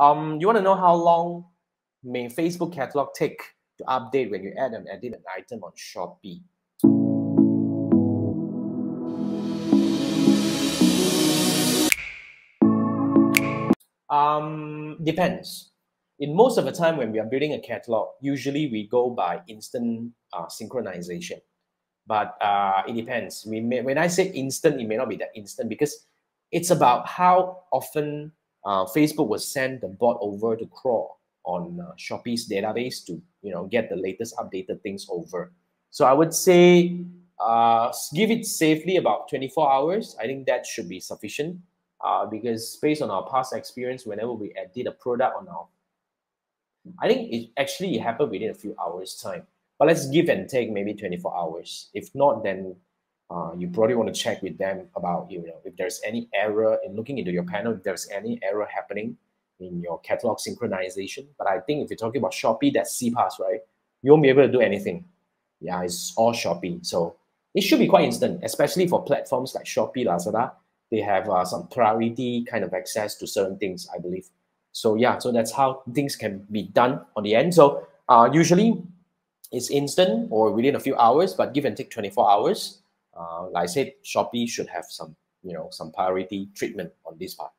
You want to know how long may Facebook catalog take to update when you add and edit an item on Shopee? Depends. In most of the time when we are building a catalog, usually we go by instant synchronization. But it depends. When I say instant, it may not be that instant because it's about how often Facebook will send the bot over to crawl on Shopee's database to get the latest updated things over. So I would say give it safely about 24 hours. I think that should be sufficient because based on our past experience, whenever we edit a product on our, I think it actually happened within a few hours time. But let's give and take maybe 24 hours. If not, then you probably want to check with them about if there's any error in looking into your panel, if there's any error happening in your catalog synchronization. But I think if you're talking about Shopee, that's CPAS, right? You won't be able to do anything. Yeah, it's all Shopee. So it should be quite instant, especially for platforms like Shopee, Lazada. They have some priority kind of access to certain things, I believe. So yeah, so that's how things can be done on the end. So usually it's instant or within a few hours, but give and take 24 hours. Like I said, Shopee should have some, some priority treatment on this part.